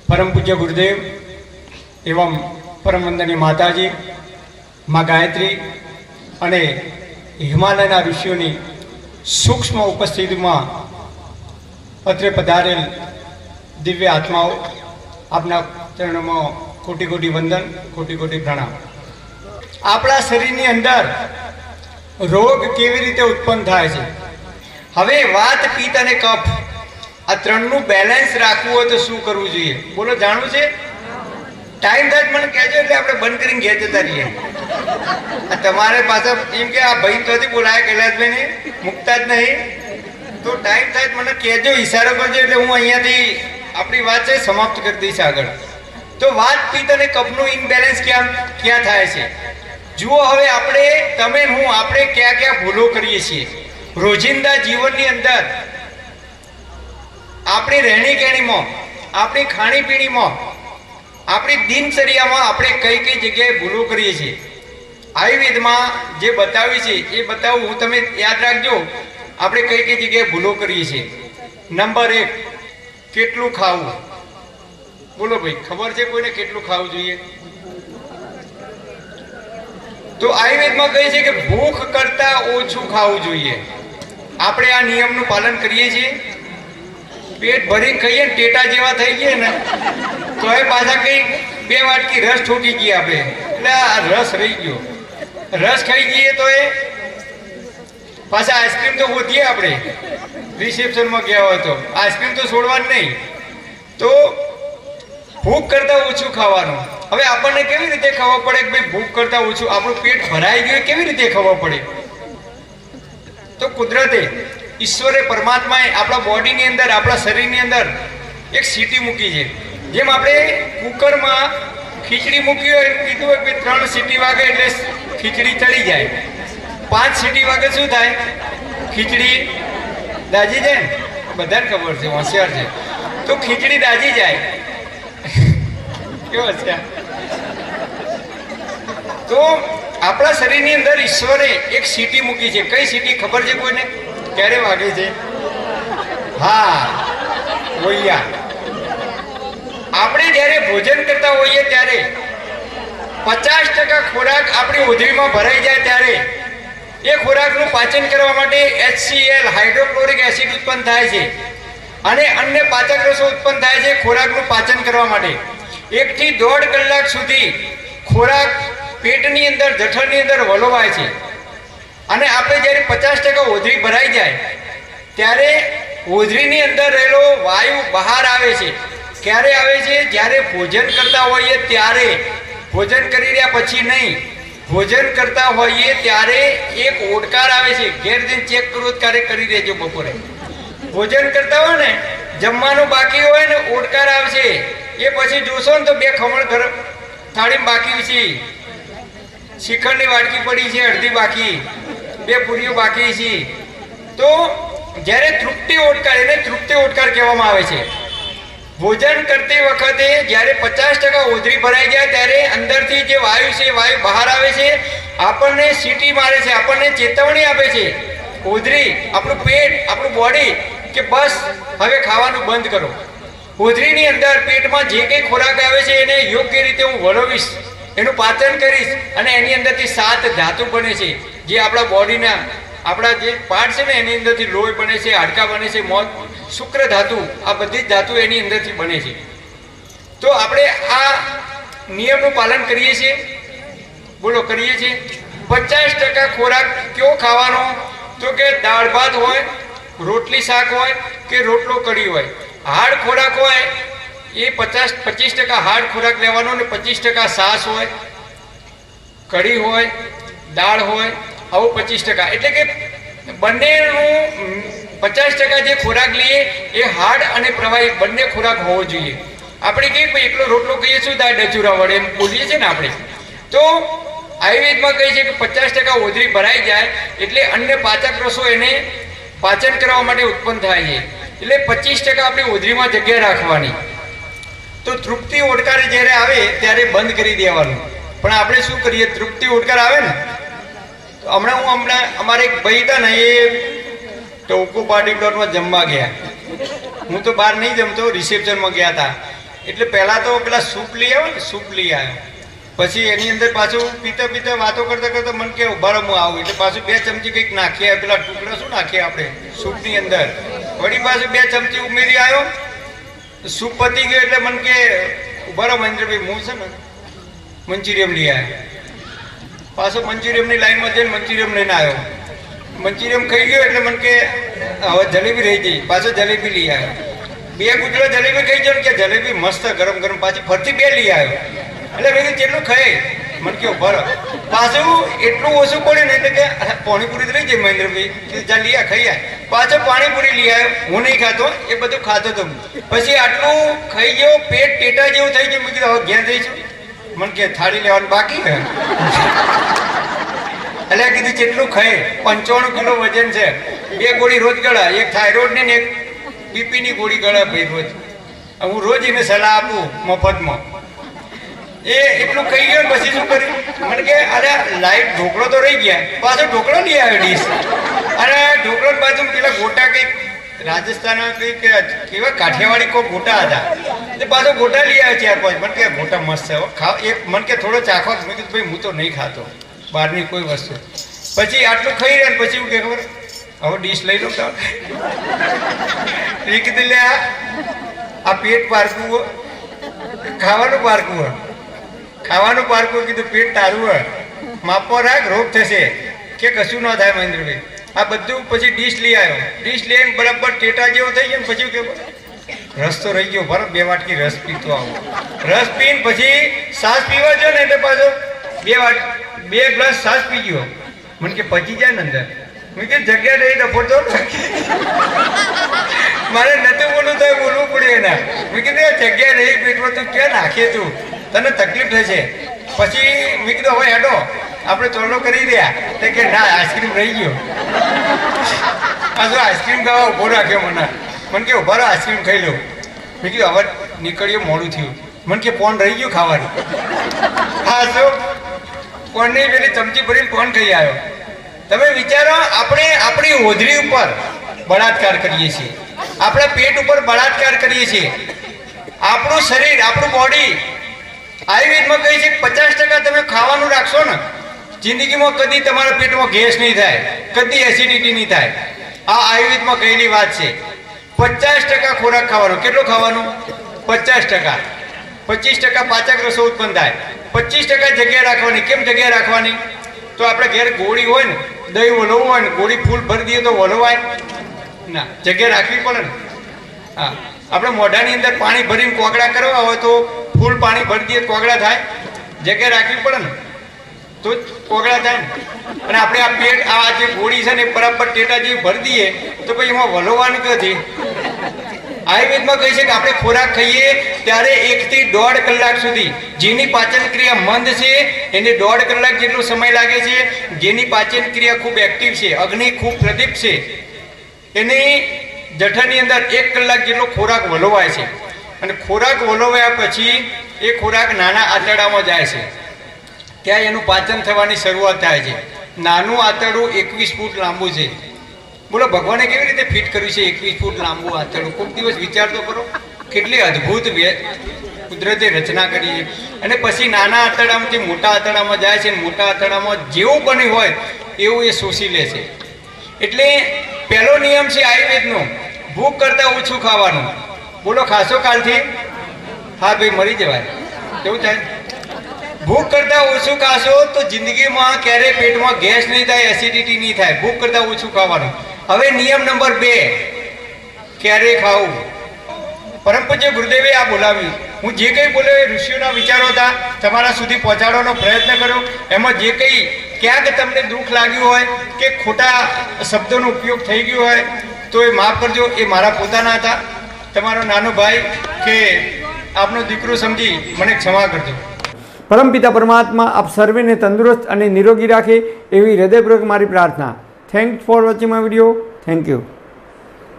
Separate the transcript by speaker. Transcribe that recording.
Speaker 1: परम पूज्य गुरुदेव एवं परम वंदनीय माताजी माँ गायत्री अने हिमालयना ऋषिओनी सूक्ष्म उपस्थिति में अत्रे पधारेल दिव्य आत्माओं आपना चरणों में कोटि कोटि वंदन कोटि कोटि प्रणाम। आपणा शरीरनी अंदर रोग केवी रीते उत्पन्न थाय छे। हवे वात पित्त अने कफ आ त्रणनु बेलेन्स राखवुं होय तो शुं करवुं जोईए? बोलो, जाणवुं छे? टाइम थाय मने कहेजो એટલે આપણે બંધ કરીને ઘેર જતા રહીએ। આ તમારે પાછા એમ કે આ ભાઈ તોથી બોલાય કૈલાસભાઈને મુકતા જ નહીં, તો ટાઈમ થાય મને કહેજો, ઈશારો કરજો એટલે હું અહીંયાથી આપણી વાત છે સમાપ્ત કરી દઈશ આગળ। તો વાત પિત્ત અને કફનું ઇનબેલેન્સ ક્યાં થાય છે? જુઓ, હવે આપણે તમે હું આપણે ક્યાં ક્યાં ભૂલો કરીએ છીએ રોજિંદા જીવનની અંદર, આપણી રહેણી કહેણીમાં, આપણી ખાણીપીણીમાં, આપણી દિનચર્યામાં આપણે કઈ કઈ જગ્યાએ ભૂલો કરીએ છીએ। આયુર્વેદમાં જે બતાવ્યું છે એ બતાવું હું, તમે યાદ રાખજો આપણે કઈ કઈ જગ્યાએ ભૂલો કરીએ છીએ। નંબર 1, કેટલું ખાવું? બોલો ભાઈ, ખબર છે કોઈને કેટલું ખાવું જોઈએ? તો આયુર્વેદમાં કહે છે કે ભૂખ કરતા ઓછું ખાવું જોઈએ। આપણે આ નિયમનું પાલન કરીએ છીએ। પેટ ભરીને ખાઈએ ને ટેટા જેવા થઈ ગયા ને તો એ પાછા કઈ 2 વાટકી રસ ઠોકી ગયા આપણે, એટલે આ રસ રહી ગયો। રસ ખાઈ જઈએ તો એ પાછા આઈસ્ક્રીમ તો ગોતીએ આપણે, રિસેપ્શનમાં ગયા હોય તો આઈસ્ક્રીમ તો છોડવાની નહીં। તો ભૂખ કરતા ઓછું ખાવાનું। હવે આપણને કેવી રીતે ખબર પડે કે ભાઈ ભૂખ કરતા ઓછું આપણું પેટ ભરાઈ ગયું? કેવી રીતે ખબર પડે? તો કુદરતે, ઈશ્વરે, પરમાત્માએ આપણા બોડીની અંદર, આપણા શરીરની અંદર એક સીટી મૂકી છે। જેમ આપણે કુકરમાં ખીચડી મૂકી હોય, કીધું હોય કે 3 સીટી વાગે એટલે ખીચડી ચડી જાય, 5 સીટી વાગે શું થાય? ખીચડી દાજી જાય ને, બધાને ખબર છે, હોશિયાર છે। તો ખીચડી દાજી જાય, કેવો છે? તો આપણા શરીરની અંદર ઈશ્વરે એક સીટી મૂકી છે। કઈ સીટી ખબર છે કોઈને? ક્યારે વાગે છે? હા, ઓયા। આપણે જ્યારે ભોજન કરતા હોઈએ ત્યારે 50% ખોરાક આપણી હોધરીમાં ભરાઈ જાય ત્યારે એ ખોરાકનું પાચન કરવા માટે HCl હાઇડ્રોક્લોરિક એસિડ ઉત્પન્ન થાય છે અને અન્ય પાચક રસો ઉત્પન્ન થાય છે ખોરાકનું પાચન કરવા માટે। 1 થી 1.5 કલાક સુધી ખોરાક પેટની અંદર, જઠરની અંદર વલોવાય છે અને આપણે જ્યારે 50% હોધરી ભરાઈ જાય ત્યારે હોધરીની અંદર રહેલો વાયુ બહાર આવે છે। ક્યારે આવે છે? જ્યારે ભોજન કરતા હોઈએ ત્યારે, ભોજન કરી રહ્યા પછી નહીં। ભોજન કરતા હોઈએ ત્યારે એક ઓડકાર આવે છે, ઘેર જઈને ચેક કરો ત્યારે કરી દેજો। બપોરે ભોજન કરતા હોય ને, જમવાનું બાકી હોય ને, ઓડકાર આવશે, એ પછી જોશો ને તો 2 ખમણ થાળીમાં બાકી છે, શ્રીખંડની વાટકી પડી છે, અડધી બાકી, 2 પૂરીઓ બાકી છે। તો જ્યારે તૃપ્તિ ઓડકાર, એને તૃપ્તિ ઓડકાર કહેવામાં આવે છે। ભોજન કરતી વખતે જ્યારે 50% હોધરી ભરાઈ જાય ત્યારે અંદરથી જે વાયુ છે, વાયુ બહાર આવે છે, આપણને સીટી મારે છે, આપણને ચેતવણી આપે છે હોધરી, આપણું પેટ, આપણું બોડી કે બસ હવે ખાવાનું બંધ કરો। હોધરીની અંદર, પેટમાં જે કંઈ ખોરાક આવે છે એને યોગ્ય રીતે હું વલોવીશ, એનું પાચન કરીશ અને એની અંદરથી 7 ધાતુ બને છે, જે આપણા બોડીના, આપણા જે પાર્ટ છે ને એની અંદરથી લોહી બને છે, હાડકાં બને છે, શુક્ર ધાતુ, આ બધી જ ધાતુ એની અંદરથી બને છે। તો આપણે આ નિયમનું પાલન કરીએ છીએ? બોલો, કરીએ છીએ? 50% ખોરાક કેવો ખાવાનો? તો કે દાળ ભાત હોય, રોટલી શાક હોય કે રોટલો કઢી હોય। હાર્ડ ખોરાક હોય એ 25% હાર્ડ ખોરાક લેવાનો ને 25% છાશ હોય, કઢી હોય, દાળ હોય, આવું 25%। એટલે કે બંનેનું 50% જે ખોરાક લઈએ એ હાર્ડ અને પ્રવાહી બંને ખોરાક હોવો જોઈએ। આપણે કહીએ ભાઈ એકલો રોટલો કહીએ શું થાય? ડચુરા વડે એમ બોલીએ છીએ ને આપણે। તો આયુર્વેદમાં કહે છે કે 50% હોધરી ભરાઈ જાય એટલે અન્ય પાચક રસો એને પાચન કરવા માટે ઉત્પન્ન થાય છે, એટલે 25% આપણી હોધરીમાં જગ્યા રાખવાની। તો તૃપ્તિ ઓડકાર જ્યારે આવે ત્યારે બંધ કરી દેવાનું। પણ આપણે શું કરીએ? તૃપ્તિ ઓડકાર આવે ને, તો હમણાં અમારે એક ભાઈ હતા ને, એ ટોકો પાર્ટી પ્લોટમાં જમવા ગયા। હું તો બહાર નહીં જમતો, રિસેપ્શનમાં ગયા હતા। એટલે પહેલા તો પેલા સૂપ લઈ આવ્યો ને, સૂપ લઈ આવ્યો. પછી એની અંદર પાછું પીતા પીતા વાતો કરતા કરતા મને કે ઉભા રહો હું આવું. એટલે પાછું 2 ચમચી કંઈક નાખીએ, પેલા ટુકડા શું નાખીએ આપણે સૂપની અંદર. વળી પાછું 2 ચમચી ઉમેરી આવ્યો. સૂપ પતી ગયો એટલે મને કે ઉભા રહો મહેન્દ્રભાઈ, હું છે ને મંચુરિયમ લઈ આવ્યો. પાછો મંચુરિયમની લાઈનમાં જઈને મંચુરિયમ લઈને આવ્યો. મંચુરિયમ ખાઈ ગયો એટલે મને કે હવે જલેબી રહી ગઈ. પાછો જલેબી લઈ આવ્યો. 2 ગુજરો જલેબી ખાઈ ગયો કે જલેબી મસ્ત ગરમ ગરમ. પાછી ફરતી 2 લઈ આવ્યો. એટલે મેં કીધું જેટલું ખાઈ મને કેવું ભરો. પાછું એટલું ઓછું પડ્યું ને એટલે કે પાણીપુરી રહી જાય મહેન્દ્રભાઈ, જ્યાં લઈ ખાઈ આય. પાછો પાણીપુરી લઈ આવ્યો. હું નહીં ખાતો, એ બધું ખાતો હતો. પછી આટલું ખાઈ ગયો, પેટ ટેટા જેવું થઈ ગયું. મેં કીધું હવે ઘેર જઈશું. મને કે થાળી લેવાનું બાકી છે. એટલે કીધું જેટલું ખાઈ 95 કિલો વજન છે. 2 ગોળી રોજ ગળા, એક થાઇરોઇડ ને એક બીપી ની ગોળી ગળા ભાઈ રોજ. હું રોજ એને સલાહ આપું મફતમાં. એ એટલું ખાઈ ગયો ને પછી શું કર્યું, મને કે અરે લાઈટ ઢોકળો તો રહી ગયા. પાછો ઢોકળો લઈ આવ્યો ડીશ. અરે ઢોકળો બાજુ પેલા ગોટા કંઈક રાજસ્થાન કંઈક કેવા કાઠિયાવાડી કોઈ ગોટા હતા. તે પાછો ગોટા લઈ આવ્યો 4-5. મને કે ગોટા મસ્ત છે ખાવ. એક મને કે થોડો ચાખો. મેં કીધું ભાઈ હું તો નહીં ખાતો બહારની કોઈ વસ્તુ. પછી આટલું ખાઈ રહ્યા ને પછી હું કે ખબર હવે ડીશ લઈ લો. એ કીધું લે આ પેટ પારકું, ખાવાનું પારકું હોય, ખાવાનું પારકું. કીધું પેટ તારું હોય, માપો રાખ, રોગ થશે. કે કશું ન થાય મહેન્દ્રભાઈ. આ બધું પછી ડીશ લઈ આવ્યો. ડીશ લઈને બરાબર ટેટા જેવો થઈ ગયો ને પછી કે રસ તો રહી ગયો બરાબર. 2 વાટકી રસ પીતો આવું. રસ પીને પછી સાસ પીવા જો ને એટલે પાછો 2 ગ્લાસ સાસ પી ગયો. મને કે પચી જાય ને અંદર. મેં કે જગ્યા નહીં ડફોડતો. મારે નતું બોલવું તો બોલવું પડે એના. મેં કીધું જગ્યા નહીં પેટમાં, તું ક્યાં નાખે, તું તને તકલીફ થશે. પછી મેં કીધું હવે હેડો આપણે ચોલો કરી રહ્યા. તો કે ના આઈસ્ક્રીમ રહી ગયો. આ જો આઈસ્ક્રીમ ખાવા ઉભો રાખ્યો મને. મને કે ઉભા રહો આઈસ્ક્રીમ ખાઈ લો. મેં કીધું હવે નીકળ્યો, મોડું થયું. મને કે પોન રહી ગયું ખાવાનું. હા જો પોનની પેલી ચમચી ભરીને પોન ખાઈ આવ્યો. તમે વિચારો, આપણે આપણી હોજરી ઉપર બળાત્કાર કરીએ છીએ, આપણા પેટ ઉપર બળાત્કાર કરીએ છીએ. આપણું શરીર, આપણું બોડી આયુર્વેદમાં કહે છે કે 50% તમે ખાવાનું રાખશો ને, જિંદગીમાં કદી તમારા પેટમાં ગેસ નહીં થાય, કદી એસિડિટી નહીં થાય. આ આયુર્વેદમાં કહેલી વાત છે. 50% ખોરાક ખાવાનો. કેટલો ખાવાનો? 50%. 25% પાચક રસો ઉત્પન્ન થાય. 25% જગ્યા રાખવાની. કેમ જગ્યા રાખવાની? તો આપણે ઘેર ગોળી હોય ને, દહીં વલોવું હોય ને, ગોળી ફૂલ ભરી દઈએ તો વલોવાય ના, જગ્યા રાખવી પડે ને. હા, આપણે મોઢાની અંદર પાણી ભરીને કોગળા કરવા હોય તો ફૂલ પાણી ભરી દઈએ તો કોગળા થાય. જગ્યા રાખવી પડે ને તો જ કોગળા થાય ને. અને આપણે આ પેટ, આ જે ગોળી છે ને બરાબર ટેટા જેવી ભરી દઈએ તો પછી એમાં વલોવાનું ક્યાંથી? આયુર્વેદમાં કહે છે કે આપણે ખોરાક ખાઈએ ત્યારે 1 થી 1.5 કલાક સુધી, જેની પાચન ક્રિયા મંદ છે એને 1.5 કલાક જેટલો સમય લાગે છે. જેની પાચન ક્રિયા ખૂબ એક્ટિવ છે, અગ્નિ ખૂબ પ્રદીપ્ત છે, એની જઠરની અંદર 1 કલાક જેટલો ખોરાક વલોવાય છે. અને ખોરાક વલોવ્યા પછી એ ખોરાક નાના આંતરડામાં જાય છે. ત્યાં એનું પાચન થવાની શરૂઆત થાય છે. નાનું આંતરડું 21 ફૂટ લાંબુ છે. બોલો ભગવાને કેવી રીતે ફિટ કર્યું છે 21 ફૂટ લાંબુ આંતરડું? કોઈક દિવસ વિચાર તો કરો, કેટલી અદ્ભુત કુદરતે રચના કરી છે. અને પછી નાના આંતરડામાંથી મોટા આંતરડામાં જાય છે. મોટા આંતરડામાં જેવું બન્યું હોય એવું એ શોષી લે છે. એટલે પહેલો નિયમ છે આયુર્વેદનો, ભૂખ કરતાં ઓછું ખાવાનું. બોલો ખાશો કાલથી? હા ભાઈ મરી જવાય. કેવું થાય? ભૂખ કરતાં ઓછું ખાશો તો જિંદગીમાં ક્યારેય પેટમાં ગેસ નહીં થાય, એસિડિટી નહીં થાય. ભૂખ કરતાં ઓછું ખાવાનું. હવે નિયમ નંબર 2, ક્યારે ખાવું? પરમ પૂજ્ય ગુરુદેવે આ બોલાવ્યું. હું જે કંઈ બોલ્યો એ ઋષિઓના વિચારો હતા, તમારા સુધી પહોંચાડવાનો પ્રયત્ન કર્યો. એમાં જે કંઈ ક્યાંક તમને દુઃખ લાગ્યું હોય કે ખોટા શબ્દોનો ઉપયોગ થઈ ગયો હોય તો એ માફ કરજો. એ મારા પોતાના હતા. તમારો નાનો ભાઈ કે આપનો દીકરો સમજી મને ક્ષમા કરજો.
Speaker 2: પરમપિતા પરમાત્મા આપ સર્વેને તંદુરસ્ત અને નિરોગી રાખે એવી હૃદયપૂર્વક મારી પ્રાર્થના. Thanks for watching my video. Thank you.